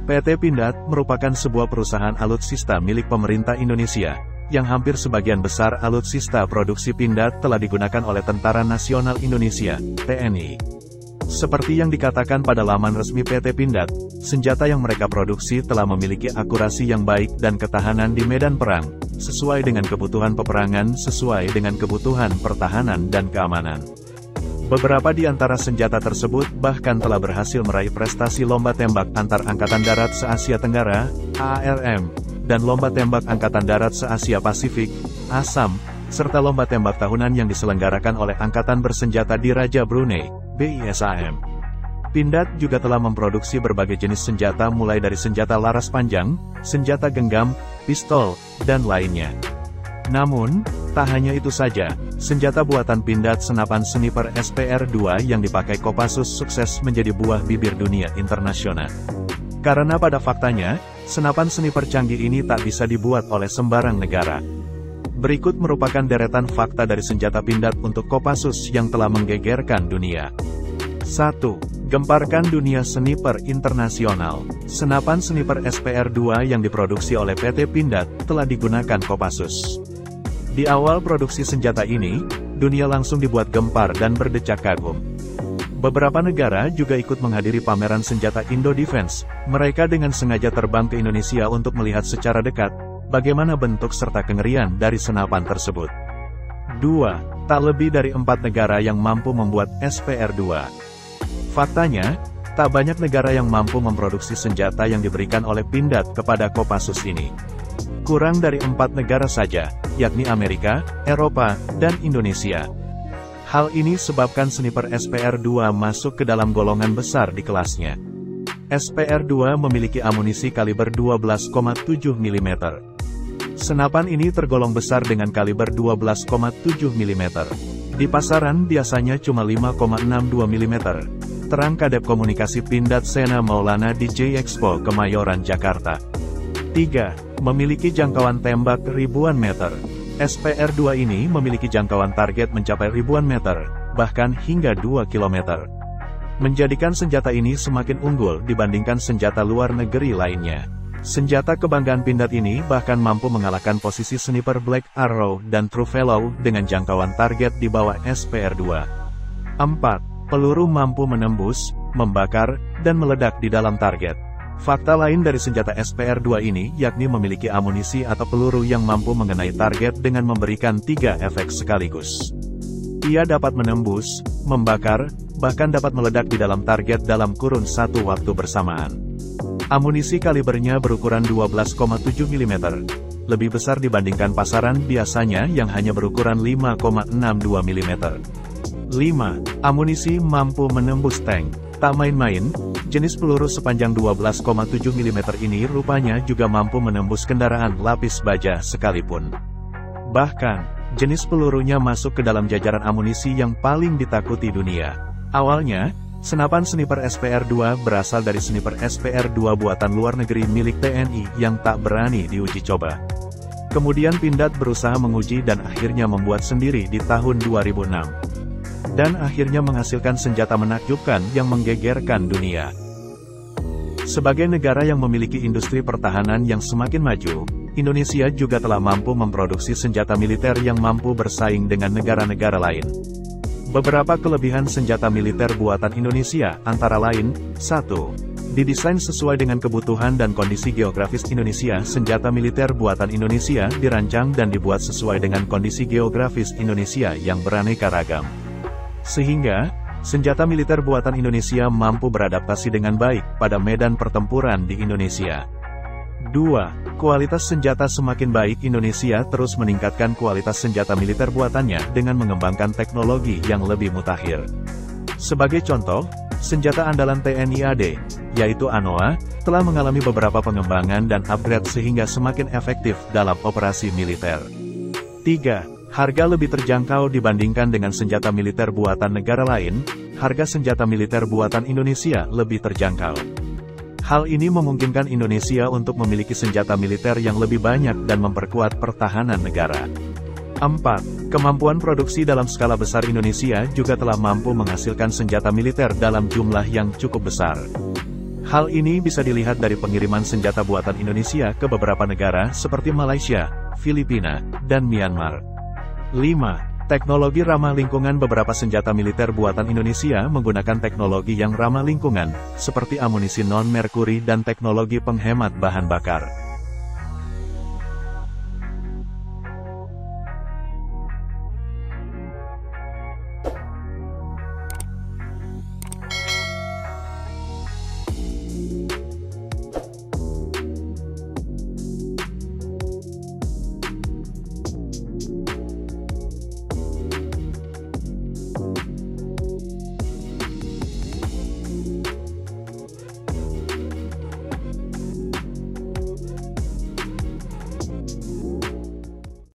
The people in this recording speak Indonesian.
PT Pindad merupakan sebuah perusahaan alutsista milik pemerintah Indonesia, yang hampir sebagian besar alutsista produksi Pindad telah digunakan oleh Tentara Nasional Indonesia, TNI. Seperti yang dikatakan pada laman resmi PT Pindad, senjata yang mereka produksi telah memiliki akurasi yang baik dan ketahanan di medan perang, sesuai dengan kebutuhan peperangan sesuai dengan kebutuhan pertahanan dan keamanan. Beberapa di antara senjata tersebut bahkan telah berhasil meraih prestasi Lomba Tembak Antar Angkatan Darat se-Asia Tenggara, AARM, dan Lomba Tembak Angkatan Darat se-Asia Pasifik, ASAM, serta Lomba Tembak Tahunan yang diselenggarakan oleh Angkatan Bersenjata Diraja Brunei, BISAM. Pindad juga telah memproduksi berbagai jenis senjata mulai dari senjata laras panjang, senjata genggam, pistol, dan lainnya. Namun, tak hanya itu saja, senjata buatan Pindad senapan sniper SPR-2 yang dipakai Kopassus sukses menjadi buah bibir dunia internasional. Karena pada faktanya, senapan sniper canggih ini tak bisa dibuat oleh sembarang negara. Berikut merupakan deretan fakta dari senjata Pindad untuk Kopassus yang telah menggegerkan dunia. 1. Gemparkan dunia sniper internasional. Senapan sniper SPR-2 yang diproduksi oleh PT Pindad telah digunakan Kopassus. Di awal produksi senjata ini, dunia langsung dibuat gempar dan berdecak kagum. Beberapa negara juga ikut menghadiri pameran senjata Indo-Defense. Mereka dengan sengaja terbang ke Indonesia untuk melihat secara dekat bagaimana bentuk serta kengerian dari senapan tersebut. 2. Tak lebih dari 4 negara yang mampu membuat SPR-2. Faktanya, tak banyak negara yang mampu memproduksi senjata yang diberikan oleh Pindad kepada Kopassus ini. Kurang dari 4 negara saja, yakni Amerika, Eropa, dan Indonesia. Hal ini sebabkan sniper SPR-2 masuk ke dalam golongan besar di kelasnya. SPR-2 memiliki amunisi kaliber 12,7 mm. Senapan ini tergolong besar dengan kaliber 12,7 mm. Di pasaran biasanya cuma 5,62 mm. Terang Kadep Komunikasi Pindad Sena Maulana di J-Expo Kemayoran, Jakarta. 3. Memiliki jangkauan tembak ribuan meter. SPR-2 ini memiliki jangkauan target mencapai ribuan meter, bahkan hingga 2 km. Menjadikan senjata ini semakin unggul dibandingkan senjata luar negeri lainnya. Senjata kebanggaan Pindad ini bahkan mampu mengalahkan posisi sniper Black Arrow dan True Fellow dengan jangkauan target di bawah SPR-2. 4. Peluru mampu menembus, membakar, dan meledak di dalam target. Fakta lain dari senjata SPR-2 ini yakni memiliki amunisi atau peluru yang mampu mengenai target dengan memberikan 3 efek sekaligus. Ia dapat menembus, membakar, bahkan dapat meledak di dalam target dalam kurun satu waktu bersamaan. Amunisi kalibernya berukuran 12,7 mm, lebih besar dibandingkan pasaran biasanya yang hanya berukuran 5,62 mm. 5. Amunisi mampu menembus tank. Tak main-main, jenis peluru sepanjang 12,7 mm ini rupanya juga mampu menembus kendaraan lapis baja sekalipun. Bahkan, jenis pelurunya masuk ke dalam jajaran amunisi yang paling ditakuti dunia. Awalnya, senapan sniper SPR-2 berasal dari sniper SPR-2 buatan luar negeri milik TNI yang tak berani diuji coba. Kemudian Pindad berusaha menguji dan akhirnya membuat sendiri di tahun 2006. Dan akhirnya menghasilkan senjata menakjubkan yang menggegerkan dunia. Sebagai negara yang memiliki industri pertahanan yang semakin maju, Indonesia juga telah mampu memproduksi senjata militer yang mampu bersaing dengan negara-negara lain. Beberapa kelebihan senjata militer buatan Indonesia antara lain, 1. Didesain sesuai dengan kebutuhan dan kondisi geografis Indonesia. Senjata militer buatan Indonesia dirancang dan dibuat sesuai dengan kondisi geografis Indonesia yang beraneka ragam. Sehingga, senjata militer buatan Indonesia mampu beradaptasi dengan baik pada medan pertempuran di Indonesia. 2. Kualitas senjata semakin baik. Indonesia terus meningkatkan kualitas senjata militer buatannya dengan mengembangkan teknologi yang lebih mutakhir. Sebagai contoh, senjata andalan TNI AD, yaitu ANOA, telah mengalami beberapa pengembangan dan upgrade sehingga semakin efektif dalam operasi militer. 3. Harga lebih terjangkau dibandingkan dengan senjata militer buatan negara lain. Harga senjata militer buatan Indonesia lebih terjangkau. Hal ini memungkinkan Indonesia untuk memiliki senjata militer yang lebih banyak dan memperkuat pertahanan negara. 4. Kemampuan produksi dalam skala besar. Indonesia juga telah mampu menghasilkan senjata militer dalam jumlah yang cukup besar. Hal ini bisa dilihat dari pengiriman senjata buatan Indonesia ke beberapa negara seperti Malaysia, Filipina, dan Myanmar. 5. Teknologi ramah lingkungan. Beberapa senjata militer buatan Indonesia menggunakan teknologi yang ramah lingkungan, seperti amunisi non-merkuri dan teknologi penghemat bahan bakar.